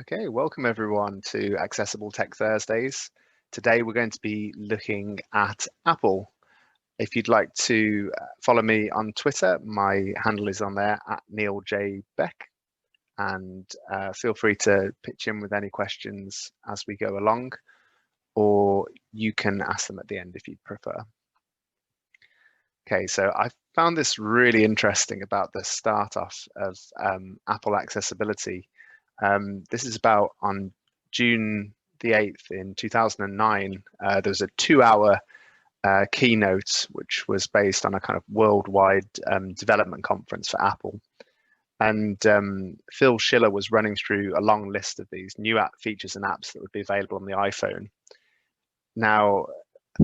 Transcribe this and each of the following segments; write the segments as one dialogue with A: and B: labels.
A: Okay, welcome everyone to Accessible Tech Thursdays. Today we're going to be looking at Apple. If you'd like to follow me on Twitter, my handle is on there at Neil J. Beck, and feel free to pitch in with any questions as we go along, or you can ask them at the end if you'd prefer. Okay, so I found this really interesting about the start off of Apple accessibility. This is about on June the 8th in 2009. There was a 2-hour keynote, which was based on a kind of worldwide development conference for Apple. And Phil Schiller was running through a long list of these new app features and apps that would be available on the iPhone. Now,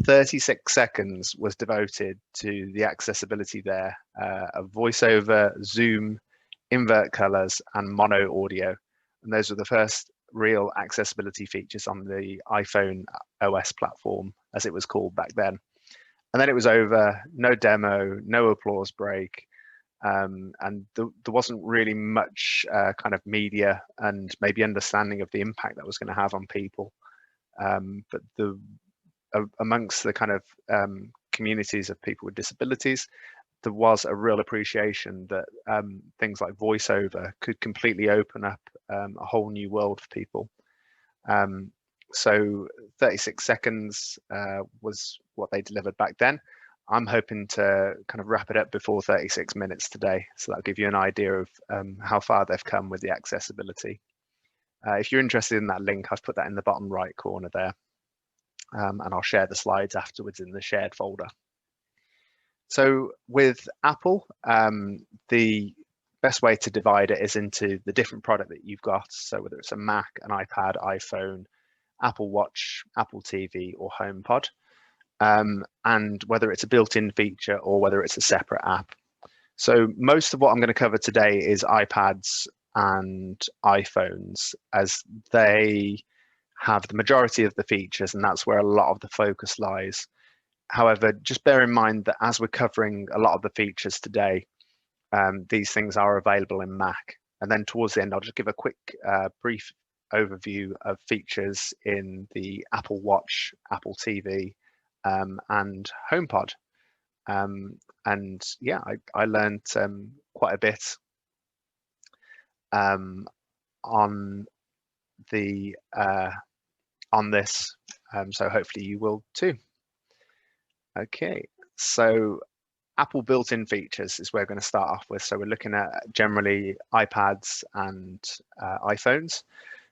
A: 36 seconds was devoted to the accessibility there of voiceover, zoom, invert colors, and mono audio. And those were the first real accessibility features on the iPhone OS platform, as it was called back then. And then it was over, no demo, no applause break. And there wasn't really much kind of media and maybe understanding of the impact that was going to have on people. But amongst the kind of communities of people with disabilities, there was a real appreciation that things like voiceover could completely open up a whole new world for people. So 36 seconds was what they delivered back then. I'm hoping to kind of wrap it up before 36 minutes today. So that'll give you an idea of how far they've come with the accessibility. If you're interested in that link, I've put that in the bottom right corner there. And I'll share the slides afterwards in the shared folder. So with Apple, the best way to divide it is into the different product that you've got. So whether it's a Mac, an iPad, iPhone, Apple Watch, Apple TV, or HomePod, and whether it's a built-in feature or whether it's a separate app. So most of what I'm going to cover today is iPads and iPhones, as they have the majority of the features, and that's where a lot of the focus lies. However, just bear in mind that as we're covering a lot of the features today, these things are available in Mac. And then towards the end, I'll just give a quick brief overview of features in the Apple Watch, Apple TV, and HomePod. And yeah, I learned quite a bit on this, so hopefully you will too. Okay, so Apple built-in features is where we're going to start off with. So we're looking at generally iPads and iPhones.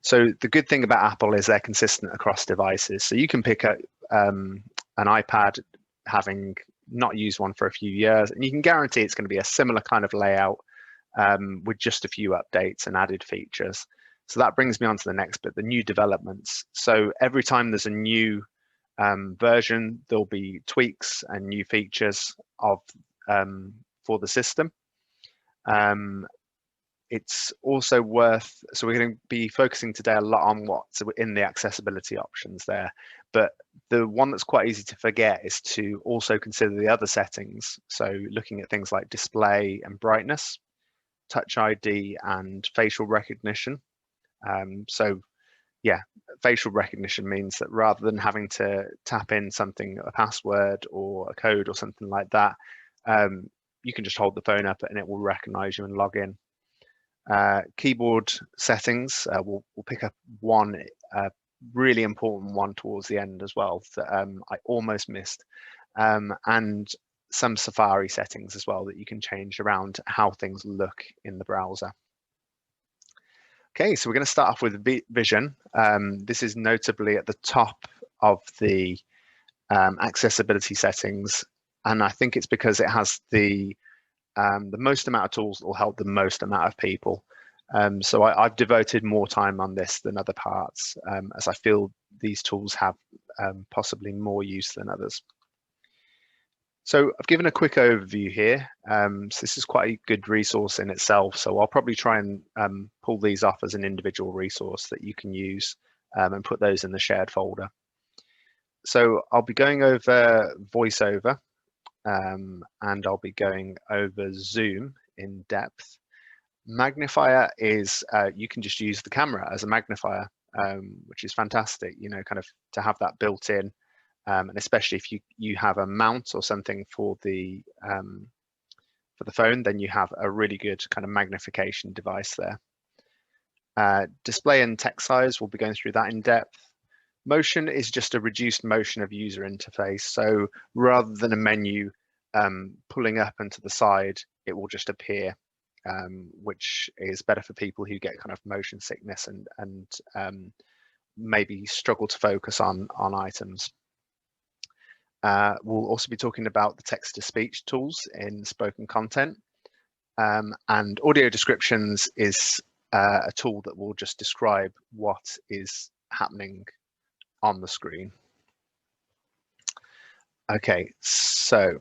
A: So the good thing about Apple is they're consistent across devices. So you can pick up an iPad having not used one for a few years, and you can guarantee it's going to be a similar kind of layout with just a few updates and added features. So that brings me on to the next bit, the new developments. So every time there's a new version, there'll be tweaks and new features of for the system. It's also worth, so we're going to be focusing today a lot on what's in the accessibility options there, but the one that's quite easy to forget is to also consider the other settings. So looking at things like display and brightness, Touch ID, and facial recognition. So yeah, facial recognition means that rather than having to tap in something, a password or a code or something like that, you can just hold the phone up and it will recognize you and log in. Keyboard settings, we'll pick up one really important one towards the end as well that I almost missed, and some Safari settings as well that you can change around how things look in the browser. Okay, so we're going to start off with vision. This is notably at the top of the accessibility settings, and I think it's because it has the most amount of tools that will help the most amount of people. So I've devoted more time on this than other parts, as I feel these tools have possibly more use than others. So I've given a quick overview here. So this is quite a good resource in itself. So I'll probably try and pull these off as an individual resource that you can use and put those in the shared folder. So I'll be going over VoiceOver and I'll be going over Zoom in depth. Magnifier is you can just use the camera as a magnifier, which is fantastic, you know, kind of to have that built in, and especially if you have a mount or something for the phone, then you have a really good kind of magnification device there. Display and text size, we'll be going through that in depth. Motion is just a reduced motion of user interface. So rather than a menu pulling up and to the side, it will just appear, which is better for people who get kind of motion sickness and maybe struggle to focus on items. We'll also be talking about the text-to-speech tools in spoken content. And audio descriptions is a tool that will just describe what is happening on the screen. Okay, so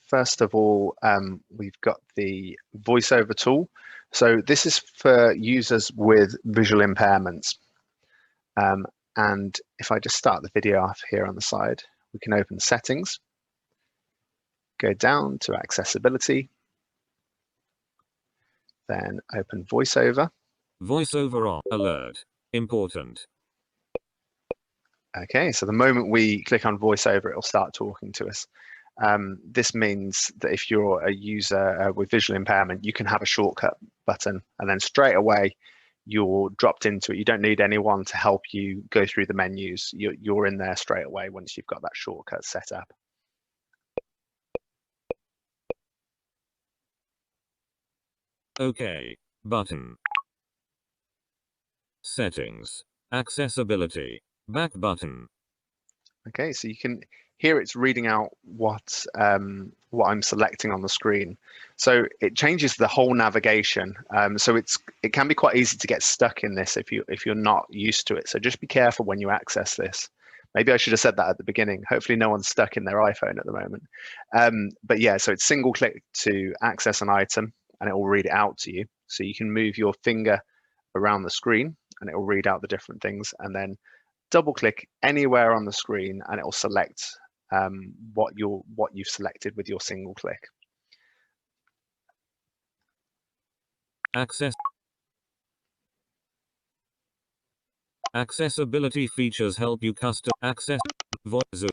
A: first of all, we've got the Voiceover tool. So this is for users with visual impairments. And if I just start the video off here on the side, we can open settings, go down to accessibility, then open Voiceover.
B: Voiceover on alert, important.
A: Okay, so the moment we click on Voiceover, it'll start talking to us. This means that if you're a user with visual impairment, you can have a shortcut button, and then straight away you're dropped into it. You don't need anyone to help you go through the menus. You're in there straight away once you've got that shortcut set up.
B: OK, button. Settings, accessibility, back button.
A: Okay, so you can hear it's reading out what I'm selecting on the screen. So it changes the whole navigation. So it can be quite easy to get stuck in this if you're not used to it. So just be careful when you access this. Maybe I should have said that at the beginning. Hopefully no one's stuck in their iPhone at the moment. But yeah, so it's single click to access an item and it will read it out to you. So you can move your finger around the screen and it will read out the different things, and then double click anywhere on the screen and it will select what you've selected with your single click.
B: Accessibility features help you custom access voice,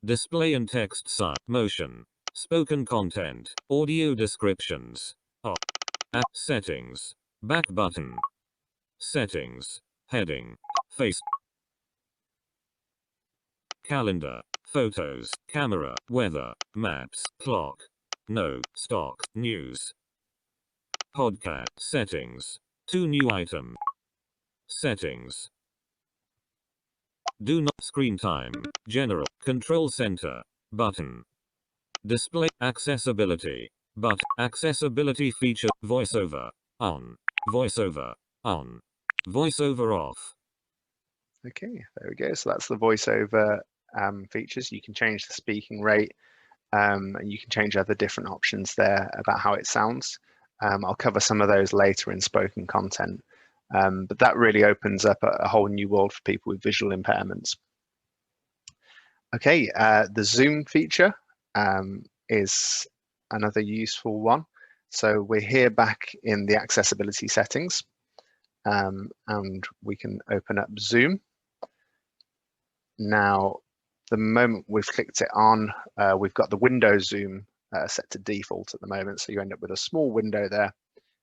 B: display and text size, motion, spoken content, audio descriptions. Settings, back button. Settings, heading, face, calendar, photos, camera, weather, maps, clock, no, stock, news. Podcast settings, 2 new item. Settings. Do not screen time, general, control center, button. Display, accessibility, but accessibility feature, voiceover, on, voiceover, on, voiceover off.
A: Okay, there we go. So that's the voiceover features. You can change the speaking rate, and you can change other different options there about how it sounds. I'll cover some of those later in spoken content, but that really opens up a whole new world for people with visual impairments. Okay, the zoom feature is another useful one. So we're here back in the accessibility settings, and we can open up zoom. Now, the moment we've clicked it on, we've got the window zoom set to default at the moment. So you end up with a small window there,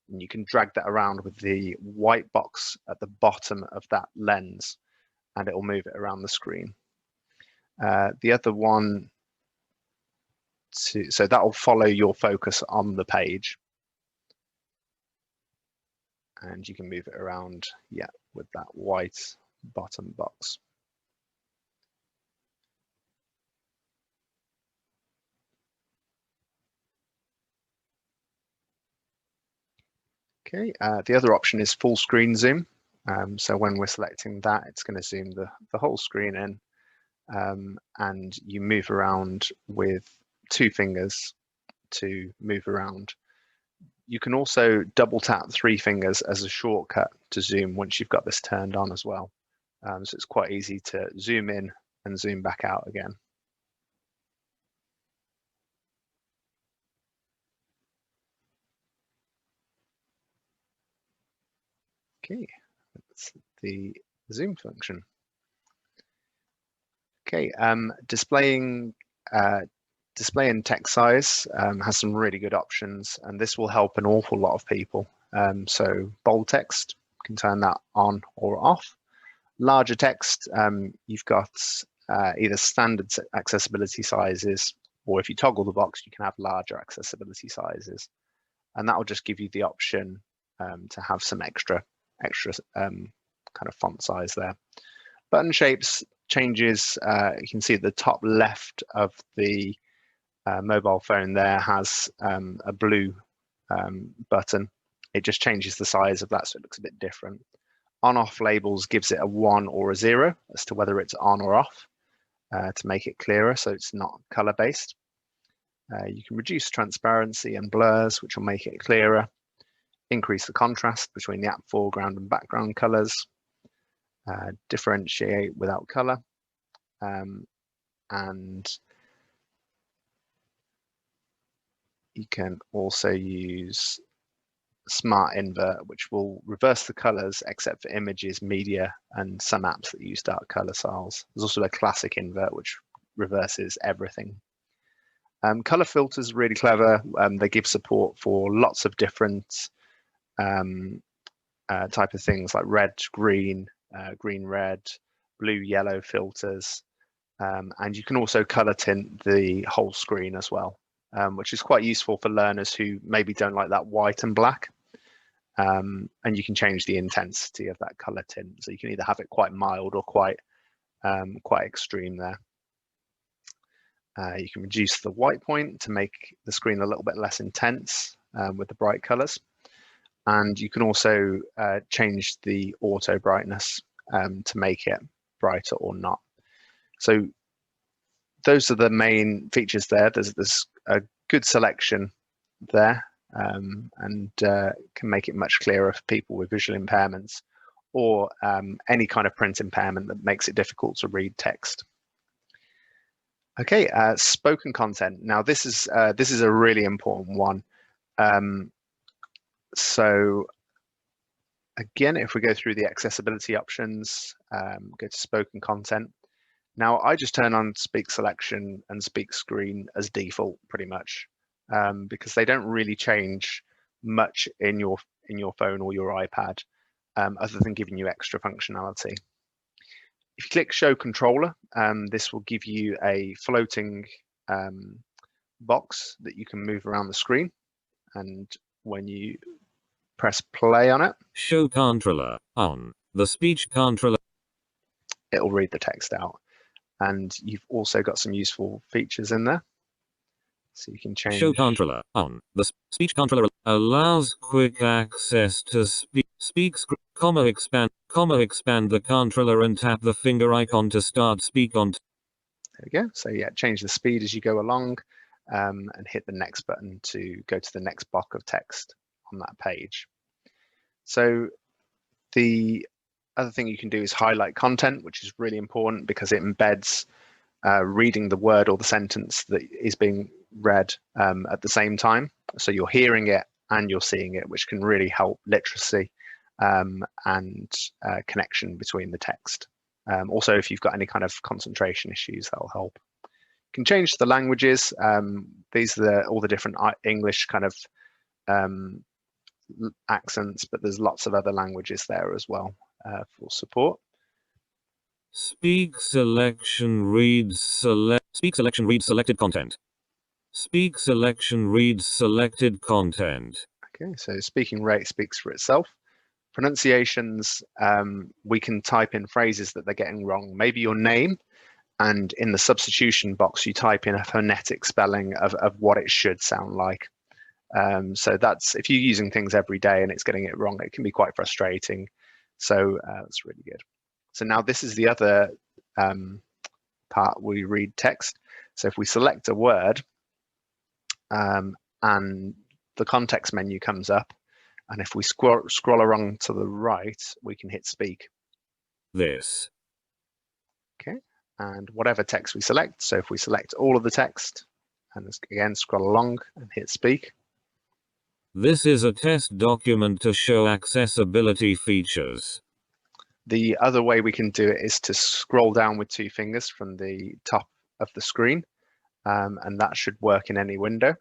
A: and you can drag that around with the white box at the bottom of that lens, and it will move it around the screen. The other one, so that will follow your focus on the page. And you can move it around, yeah, with that white bottom box. Okay, the other option is full screen zoom. So when we're selecting that, it's going to zoom the whole screen in, and you move around with 2 fingers to move around. You can also double tap 3 fingers as a shortcut to zoom once you've got this turned on as well. So it's quite easy to zoom in and zoom back out again. Okay, that's the zoom function. Okay, displaying text size has some really good options, and this will help an awful lot of people. So bold text, can turn that on or off. Larger text, you've got either standard accessibility sizes, or if you toggle the box, you can have larger accessibility sizes, and that will just give you the option to have some extra kind of font size there. Button shapes changes. You can see at the top left of the mobile phone there has a blue button. It just changes the size of that, so it looks a bit different. On-off labels gives it a 1 or a 0 as to whether it's on or off to make it clearer, so it's not color-based. You can reduce transparency and blurs, which will make it clearer. Increase the contrast between the app foreground and background colors. Differentiate without color. And you can also use Smart Invert, which will reverse the colors except for images, media, and some apps that use dark color styles. There's also a classic invert, which reverses everything. Color filters are really clever. They give support for lots of different type of things like red, green, green, red, blue, yellow filters. And you can also color tint the whole screen as well, which is quite useful for learners who maybe don't like that white and black. And you can change the intensity of that color tint. So you can either have it quite mild or quite extreme there. You can reduce the white point to make the screen a little bit less intense with the bright colors. And you can also change the auto brightness to make it brighter or not. So those are the main features there. There's a good selection there and can make it much clearer for people with visual impairments or any kind of print impairment that makes it difficult to read text. Okay, spoken content. Now this is a really important one. So again, if we go through the accessibility options, go to spoken content. Now I just turn on speak selection and speak screen as default pretty much because they don't really change much in your phone or your iPad other than giving you extra functionality. If you click show controller, this will give you a floating box that you can move around the screen, and when you press play on it,
B: show controller on the speech controller,
A: it'll read the text out. And you've also got some useful features in there. So you can change.
B: Show controller on the speech controller allows quick access to speak expand the controller and tap the finger icon to start speak on.
A: There we go. So yeah, change the speed as you go along and hit the next button to go to the next block of text on that page. So the other thing you can do is highlight content, which is really important because it embeds reading the word or the sentence that is being read at the same time. So you're hearing it and you're seeing it, which can really help literacy and connection between the text. Also, if you've got any kind of concentration issues, that'll help. You can change the languages. These are all the different English kind of accents, but there's lots of other languages there as well for support.
B: Speak selection reads selected content. Speak selection reads selected content.
A: Okay, so speaking rate speaks for itself. Pronunciations, we can type in phrases that they're getting wrong. Maybe your name, and in the substitution box, you type in a phonetic spelling of what it should sound like. So that's, if you're using things every day and it's getting it wrong, it can be quite frustrating. So that's really good. So now this is the other part where we read text. So if we select a word and the context menu comes up, and if we scroll along to the right, we can hit speak.
B: This.
A: Okay, and whatever text we select. So if we select all of the text and again scroll along and hit speak.
B: This is a test document to show accessibility features.
A: The other way we can do it is to scroll down with 2 fingers from the top of the screen, and that should work in any window.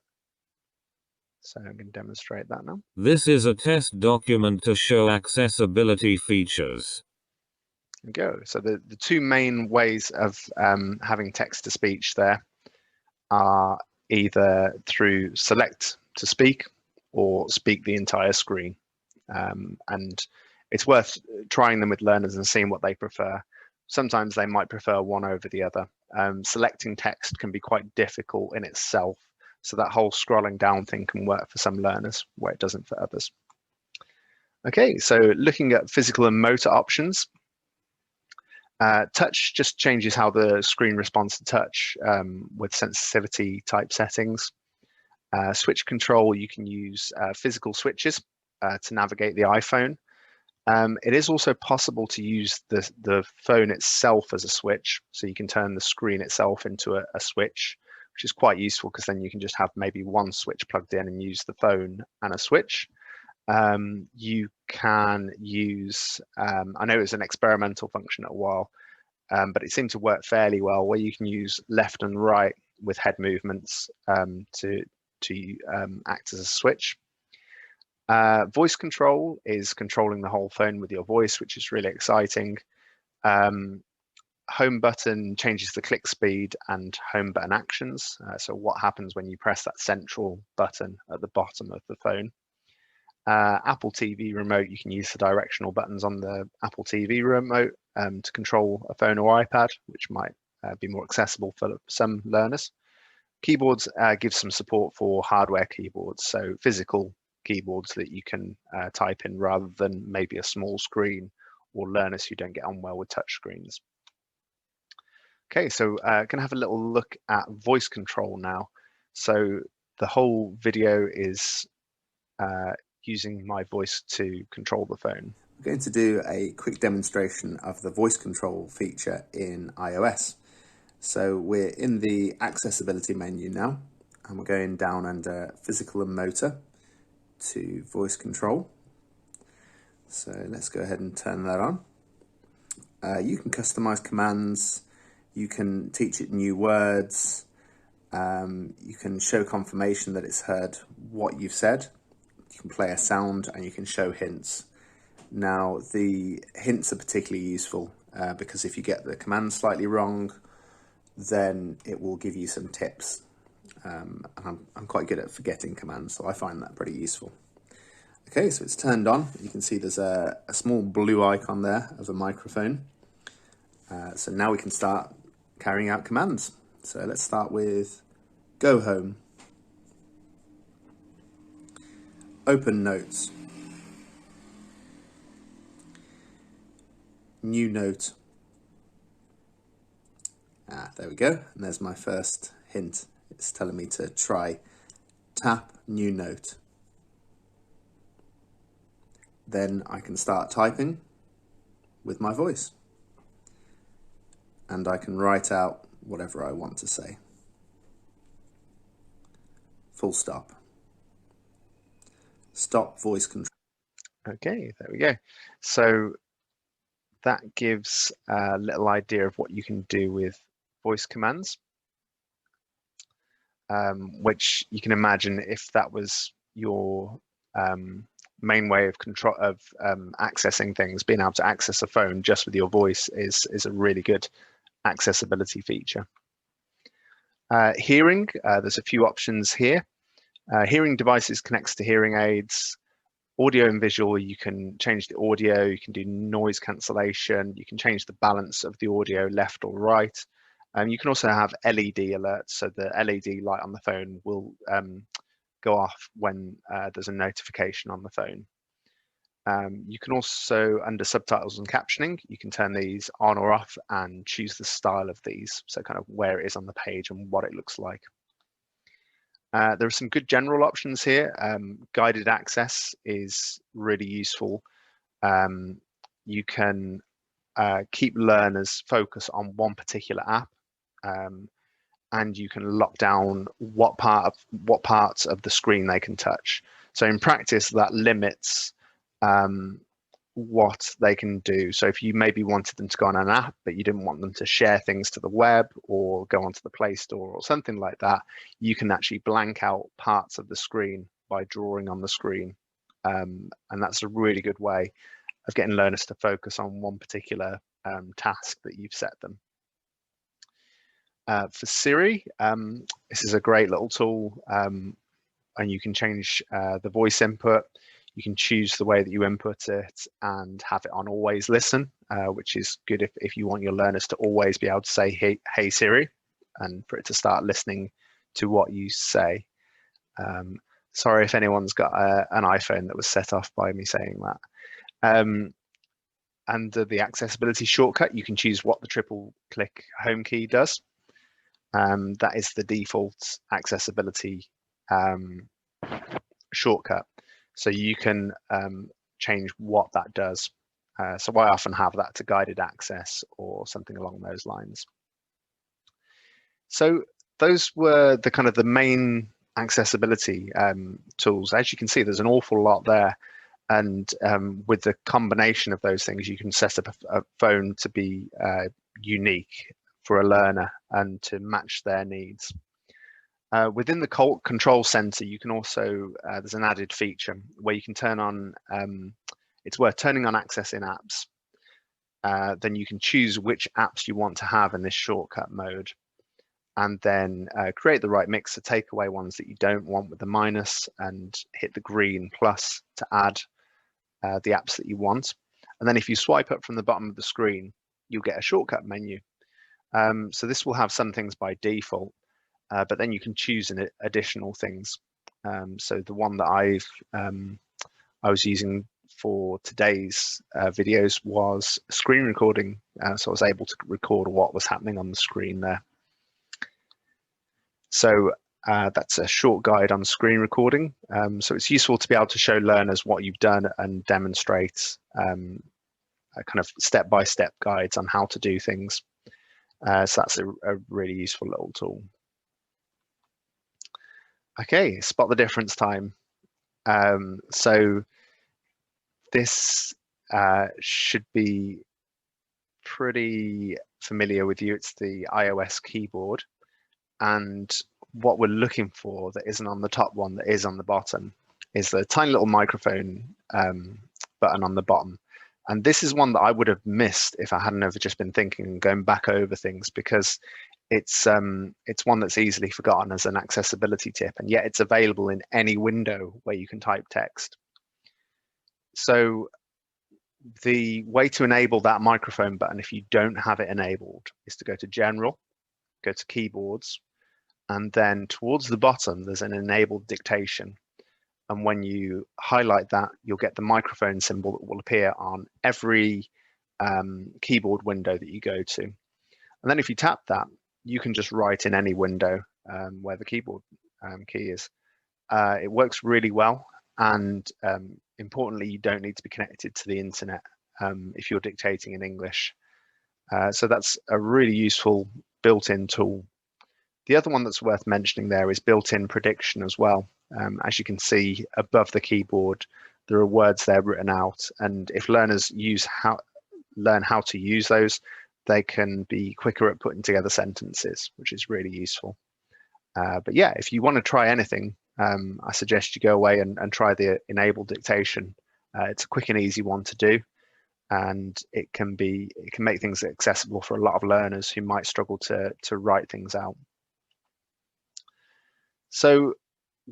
A: So I'm going to demonstrate that now.
B: This is a test document to show accessibility features.
A: There we go. So the 2 main ways of having text-to-speech there are either through select to speak or speak the entire screen. And it's worth trying them with learners and seeing what they prefer. Sometimes they might prefer one over the other. Selecting text can be quite difficult in itself, so that whole scrolling down thing can work for some learners where it doesn't for others. Okay, so looking at physical and motor options, touch just changes how the screen responds to touch with sensitivity type settings. Switch control, you can use physical switches to navigate the iPhone. It is also possible to use the phone itself as a switch, so you can turn the screen itself into a switch, which is quite useful because then you can just have maybe one switch plugged in and use the phone and a switch. You can use, I know it was an experimental function at a while, but it seemed to work fairly well, where you can use left and right with head movements to act as a switch. Voice control is controlling the whole phone with your voice, which is really exciting. Home button changes the click speed and home button actions. So what happens when you press that central button at the bottom of the phone. Apple TV remote, you can use the directional buttons on the Apple TV remote to control a phone or iPad, which might be more accessible for some learners. Keyboards give some support for hardware keyboards, so physical keyboards that you can type in rather than maybe a small screen or learners who don't get on well with touch screens. Okay, so going to have a little look at voice control now. So the whole video is using my voice to control the phone.
C: I'm going to do a quick demonstration of the voice control feature in iOS. So we're in the accessibility menu now, and we're going down under physical and motor to voice control. So let's go ahead and turn that on. You can customize commands, you can teach it new words, you can show confirmation that it's heard what you've said, you can play a sound, and you can show hints. Now the hints are particularly useful because if you get the command slightly wrong, then it will give you some tips. And I'm quite good at forgetting commands, so I find that pretty useful. Okay, so it's turned on. You can see there's a small blue icon there of a microphone. So now we can start carrying out commands. So let's start with go home, open notes, new note. There we go, and there's my first hint. It's telling me to try tap new note. Then I can start typing with my voice, and I can write out whatever I want to say. Full stop. Stop voice control.
A: Okay, there we go. So that gives a little idea of what you can do with voice commands, which you can imagine if that was your main way of control of accessing things, being able to access a phone just with your voice is a really good accessibility feature. Hearing, there's a few options here. Hearing devices connects to hearing aids. Audio and visual, you can change the audio, you can do noise cancellation, you can change the balance of the audio left or right. You can also have LED alerts, so the LED light on the phone will go off when there's a notification on the phone. You can also, under subtitles and captioning, you can turn these on or off and choose the style of these, so kind of where it is on the page and what it looks like. There are some good general options here. Guided access is really useful. You can keep learners focus on one particular app, and you can lock down what parts of the screen they can touch. So in practice, that limits what they can do. So if you maybe wanted them to go on an app, but you didn't want them to share things to the web or go onto the Play Store or something like that, you can actually blank out parts of the screen by drawing on the screen. And that's a really good way of getting learners to focus on one particular task that you've set them. For Siri, this is a great little tool, and you can change the voice input. You can choose the way that you input it and have it on always listen, which is good if you want your learners to always be able to say, hey Siri, and for it to start listening to what you say. Sorry if anyone's got an iPhone that was set off by me saying that. Under the accessibility shortcut, you can choose what the triple click home key does. That is the default accessibility shortcut. So you can change what that does. So I often have that to guided access or something along those lines. So those were the kind of the main accessibility tools. As you can see, there's an awful lot there. And with the combination of those things, you can set up a phone to be unique for a learner and to match their needs. Within the control center, you can also, there's an added feature where you can turn on, it's worth turning on access in apps. Then you can choose which apps you want to have in this shortcut mode, and then create the right mix to take away ones that you don't want with the minus and hit the green plus to add the apps that you want. And then if you swipe up from the bottom of the screen, you'll get a shortcut menu. So this will have some things by default, but then you can choose additional things. So the one that I was using for today's videos was screen recording. So I was able to record what was happening on the screen there. So that's a short guide on screen recording. So it's useful to be able to show learners what you've done and demonstrate kind of step-by-step guides on how to do things. So that's a really useful little tool. Okay, spot the difference time. So this should be pretty familiar with you. It's the iOS keyboard. And what we're looking for that isn't on the top one, that is on the bottom, is the tiny little microphone button on the bottom. And this is one that I would have missed if I hadn't ever just been thinking and going back over things, because it's one that's easily forgotten as an accessibility tip, and yet it's available in any window where you can type text. So the way to enable that microphone button, if you don't have it enabled, is to go to General, go to Keyboards, and then towards the bottom, there's an enabled dictation. And when you highlight that, you'll get the microphone symbol that will appear on every keyboard window that you go to. And then if you tap that, you can just write in any window where the keyboard key is. It works really well. And importantly, you don't need to be connected to the internet if you're dictating in English. So that's a really useful built-in tool. The other one that's worth mentioning there is built-in prediction as well. As you can see above the keyboard, there are words there written out, and if learners learn how to use those, they can be quicker at putting together sentences, which is really useful. But yeah, if you want to try anything, I suggest you go away and try the enabled dictation. It's a quick and easy one to do, and it can make things accessible for a lot of learners who might struggle to write things out. So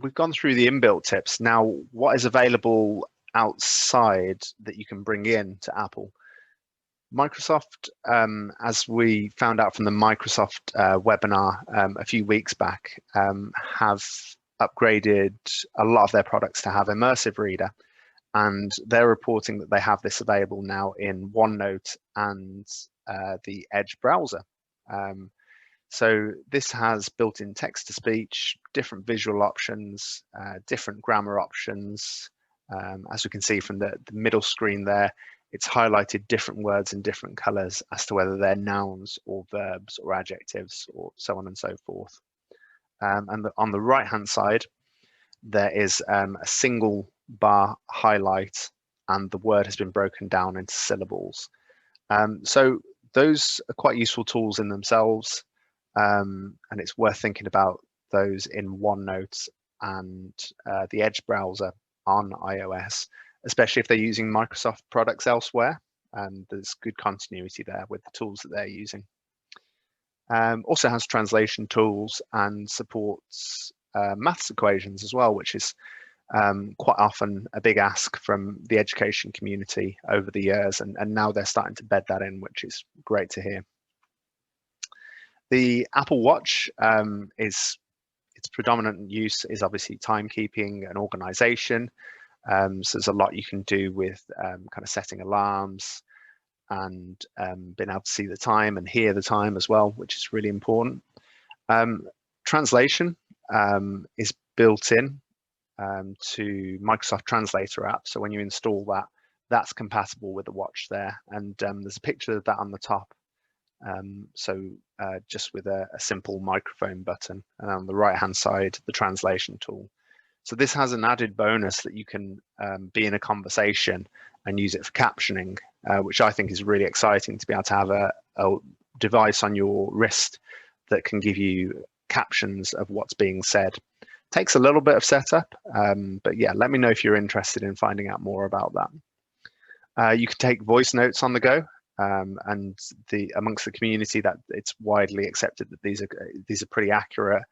A: we've gone through the inbuilt tips. Now, what is available outside that you can bring in to Apple? Microsoft, as we found out from the Microsoft webinar a few weeks back, have upgraded a lot of their products to have Immersive Reader, and they're reporting that they have this available now in OneNote and the Edge browser. So this has built-in text-to-speech, different visual options, different grammar options. As we can see from the middle screen there, it's highlighted different words in different colors as to whether they're nouns or verbs or adjectives or so on and so forth. And on the right-hand side, there is a single bar highlight and the word has been broken down into syllables. So those are quite useful tools in themselves, and it's worth thinking about those in OneNote and the Edge browser on iOS, especially if they're using Microsoft products elsewhere. There's good continuity there with the tools that they're using. Also has translation tools and supports maths equations as well, which is quite often a big ask from the education community over the years, and now they're starting to bed that in, which is great to hear. The Apple Watch its predominant use is obviously timekeeping and organization. So there's a lot you can do with kind of setting alarms and being able to see the time and hear the time as well, which is really important. Translation is built in to Microsoft Translator app. So when you install that, that's compatible with the watch there. And there's a picture of that on the top. Just with a simple microphone button, and on the right hand side, the translation tool. So this has an added bonus that you can be in a conversation and use it for captioning, which I think is really exciting, to be able to have a device on your wrist that can give you captions of what's being said. Takes a little bit of setup, but yeah, let me know if you're interested in finding out more about that. You can take voice notes on the go, and amongst the community that it's widely accepted that these are pretty accurate,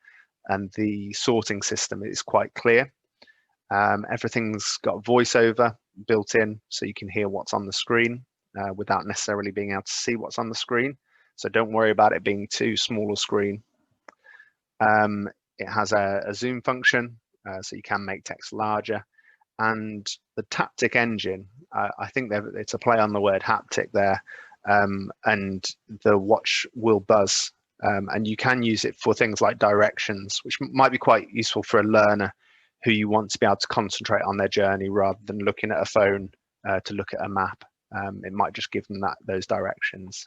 A: and the sorting system is quite clear. Everything's got voiceover built in, so you can hear what's on the screen without necessarily being able to see what's on the screen. So don't worry about it being too small a screen. It has a zoom function, so you can make text larger. And the Taptic engine, I think it's a play on the word haptic there, and the watch will buzz. And you can use it for things like directions, which might be quite useful for a learner who you want to be able to concentrate on their journey rather than looking at a phone to look at a map. It might just give them those directions.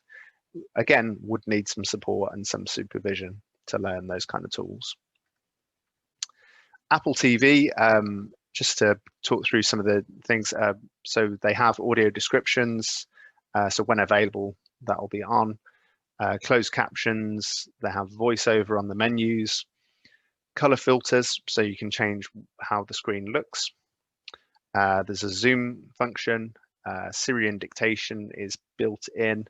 A: Again, would need some support and some supervision to learn those kind of tools. Apple TV, just to talk through some of the things. So they have audio descriptions. So when available, that will be on. Closed captions, they have voiceover on the menus. Color filters, so you can change how the screen looks. There's a zoom function. Siri and dictation is built in,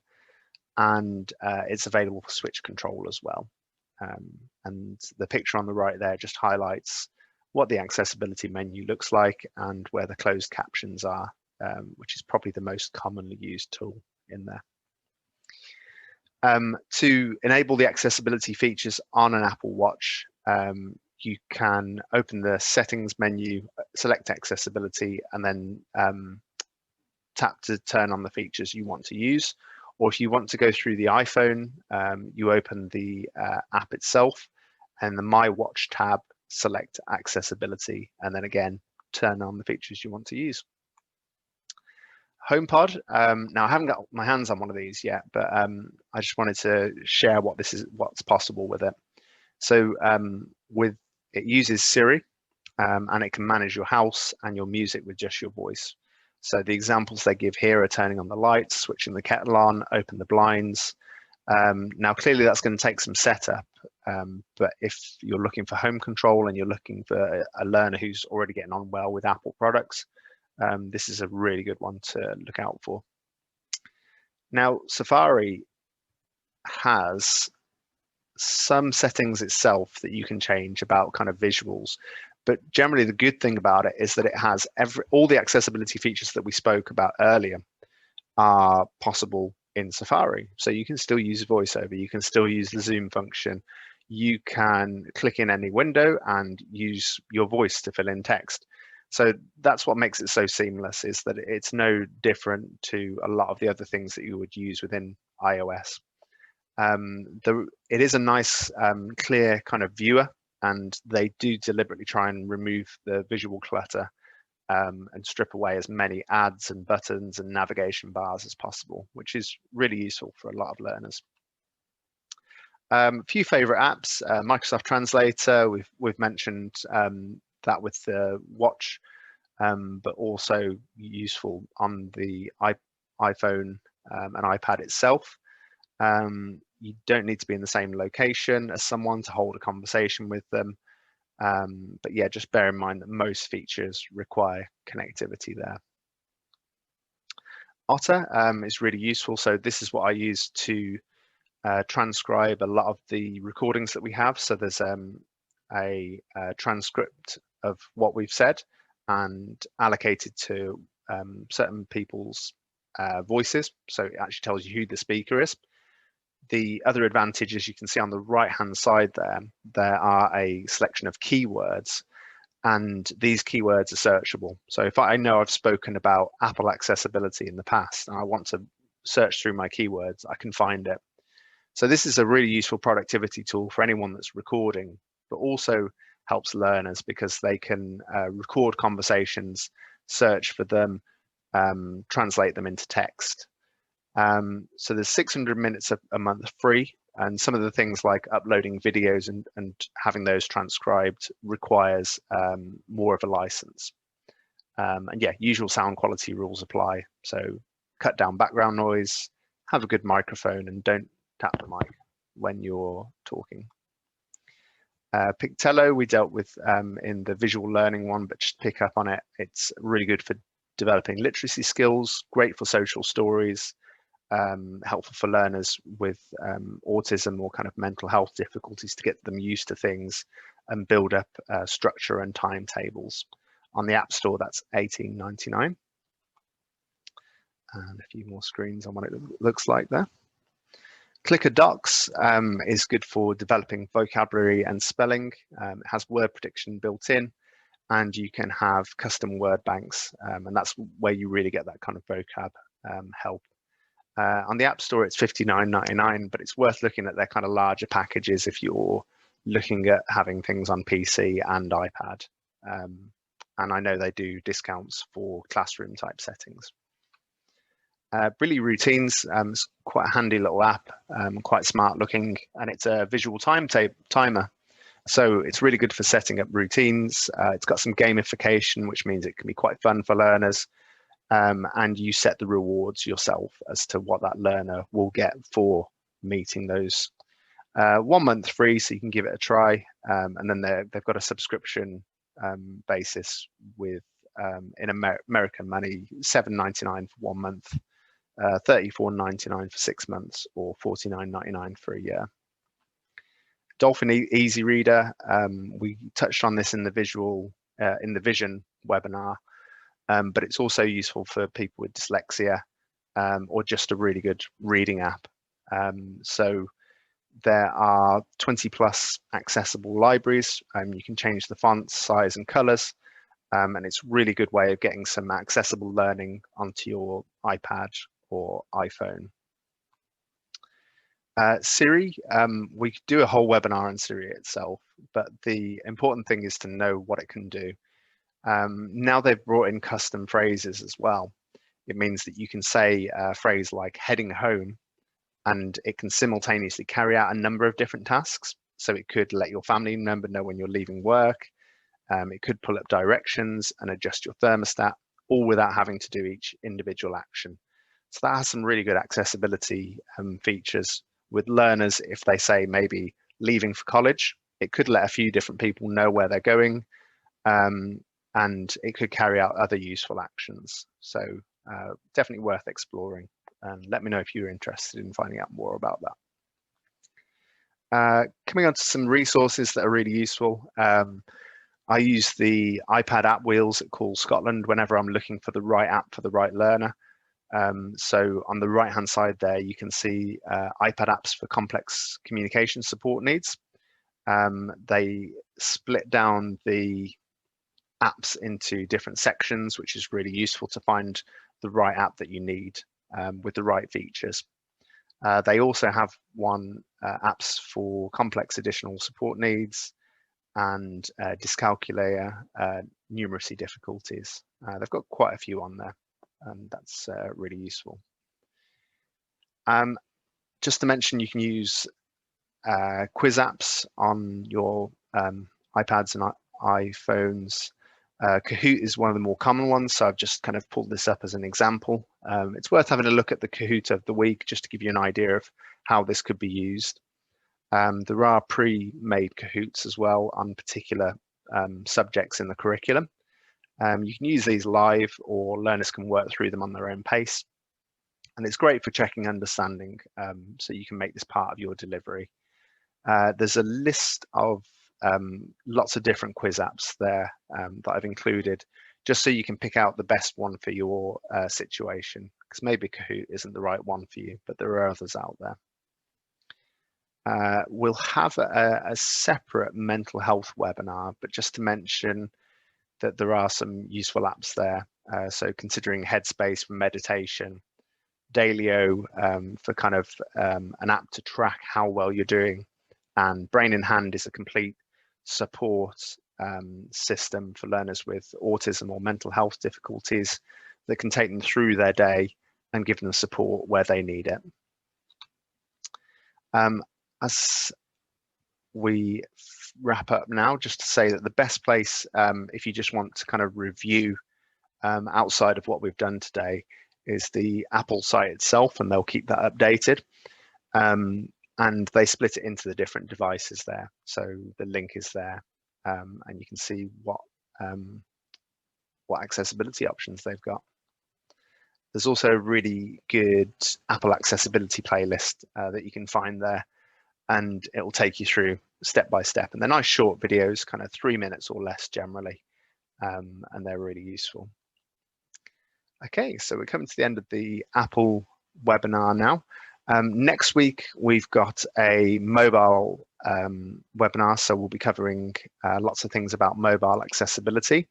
A: and it's available for switch control as well. And the picture on the right there just highlights what the accessibility menu looks like and where the closed captions are, which is probably the most commonly used tool in there. To enable the accessibility features on an Apple Watch, you can open the settings menu, select accessibility, and then tap to turn on the features you want to use. Or if you want to go through the iPhone, you open the app itself, and the My Watch tab, select accessibility, and then again, turn on the features you want to use. HomePod, now I haven't got my hands on one of these yet, but I just wanted to share what's possible with it. So it uses Siri, and it can manage your house and your music with just your voice. So the examples they give here are turning on the lights, switching the kettle on, open the blinds. Now clearly that's going to take some setup, but if you're looking for home control and you're looking for a learner who's already getting on well with Apple products, this is a really good one to look out for. Now, Safari has some settings itself that you can change about kind of visuals, but generally the good thing about it is that it has all the accessibility features that we spoke about earlier are possible in Safari. So you can still use VoiceOver, you can still use the zoom function, you can click in any window and use your voice to fill in text. So that's what makes it so seamless, is that it's no different to a lot of the other things that you would use within iOS. It is a nice, clear kind of viewer, and they do deliberately try and remove the visual clutter and strip away as many ads and buttons and navigation bars as possible, which is really useful for a lot of learners. A few favorite apps, Microsoft Translator, we've mentioned that with the watch, but also useful on the iPhone and iPad itself. You don't need to be in the same location as someone to hold a conversation with them. But yeah, just bear in mind that most features require connectivity there. Otter is really useful. So this is what I use to transcribe a lot of the recordings that we have. So there's a transcript of what we've said and allocated to certain people's voices. So it actually tells you who the speaker is. The other advantage, as you can see on the right hand side there are a selection of keywords, and these keywords are searchable. So if I know I've spoken about Apple accessibility in the past and I want to search through my keywords, I can find it. So this is a really useful productivity tool for anyone that's recording, but also helps learners because they can record conversations, search for them, translate them into text. So there's 600 minutes a month free, and some of the things like uploading videos and having those transcribed requires more of a license. And yeah, usual sound quality rules apply. So cut down background noise, have a good microphone, and don't tap the mic when you're talking. Pictello we dealt with in the visual learning one, but just pick up on it. It's really good for developing literacy skills, great for social stories, helpful for learners with autism or kind of mental health difficulties to get them used to things and build up structure and timetables. On the App Store, that's $18.99. And a few more screens on what it looks like there. Clicker Docs is good for developing vocabulary and spelling. It has word prediction built in, and you can have custom word banks, and that's where you really get that kind of vocab help. On the App Store, it's $59.99, but it's worth looking at their kind of larger packages if you're looking at having things on PC and iPad. And I know they do discounts for classroom type settings. Brio Routines is quite a handy little app, quite smart looking, and it's a visual timer. So it's really good for setting up routines. It's got some gamification, which means it can be quite fun for learners. And you set the rewards yourself as to what that learner will get for meeting those. 1 month free, so you can give it a try. And then they've got a subscription basis with, in American money, $7.99 for 1 month, $34.99 for 6 months, or $49.99 for a year. Dolphin Easy Reader, we touched on this in the Vision webinar. But it's also useful for people with dyslexia or just a really good reading app. So there are 20+ accessible libraries. You can change the fonts, size and colors, and it's a really good way of getting some accessible learning onto your iPad or iPhone. Siri, we could do a whole webinar on Siri itself, but the important thing is to know what it can do. Now they've brought in custom phrases as well. It means that you can say a phrase like heading home, and it can simultaneously carry out a number of different tasks. So it could let your family member know when you're leaving work. It could pull up directions and adjust your thermostat, all without having to do each individual action. So that has some really good accessibility features with learners. If they say maybe leaving for college, it could let a few different people know where they're going. And it could carry out other useful actions. So definitely worth exploring. And let me know if you're interested in finding out more about that. Coming on to some resources that are really useful. I use the iPad app wheels at Call Scotland whenever I'm looking for the right app for the right learner. So on the right hand side there, you can see iPad apps for complex communication support needs. They split down the apps into different sections, which is really useful to find the right app that you need with the right features. They also have apps for complex additional support needs and dyscalculia, numeracy difficulties. They've got quite a few on there, and that's really useful. Just to mention, you can use quiz apps on your iPads iPhones. Kahoot is one of the more common ones, so I've just kind of pulled this up as an example. It's worth having a look at the Kahoot of the week just to give you an idea of how this could be used. There are pre-made Kahoots as well on particular subjects in the curriculum. You can use these live, or learners can work through them on their own pace. And it's great for checking understanding, so you can make this part of your delivery. There's a list of lots of different quiz apps there that I've included, just so you can pick out the best one for your situation, because maybe Kahoot isn't the right one for you, but there are others out there. We'll have a separate mental health webinar, but just to mention that there are some useful apps there. So considering Headspace for meditation, Dailyo for kind of an app to track how well you're doing, and Brain in Hand is a complete support system for learners with autism or mental health difficulties that can take them through their day and give them support where they need it. As we wrap up now, just to say that the best place, if you just want to kind of review outside of what we've done today, is the Apple site itself, and they'll keep that updated. And they split it into the different devices there. So the link is there, and you can see what accessibility options they've got. There's also a really good Apple accessibility playlist that you can find there, and it will take you through step by step. And they're nice short videos, kind of 3 minutes or less generally, and they're really useful. Okay, so we're coming to the end of the Apple webinar now. Next week, we've got a mobile webinar, so we'll be covering lots of things about mobile accessibility.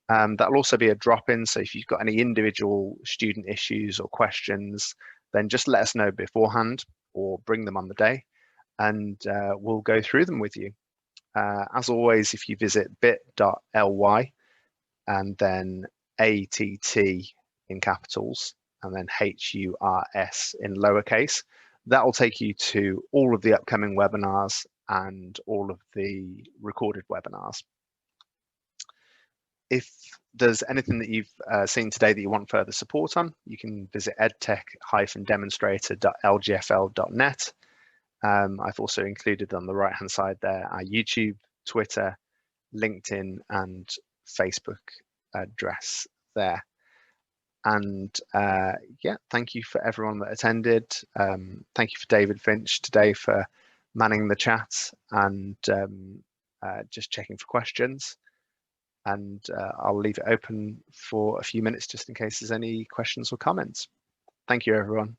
A: That'll also be a drop-in, so if you've got any individual student issues or questions, then just let us know beforehand or bring them on the day, and we'll go through them with you. As always, if you visit bit.ly and then ATT in capitals, and then HURS in lowercase, that will take you to all of the upcoming webinars and all of the recorded webinars. If there's anything that you've seen today that you want further support on, you can visit edtech-demonstrator.lgfl.net. I've also included on the right-hand side there our YouTube, Twitter, LinkedIn, and Facebook address there. And yeah, thank you for everyone that attended. Thank you for David Finch today for manning the chat and just checking for questions. And I'll leave it open for a few minutes just in case there's any questions or comments. Thank you, everyone.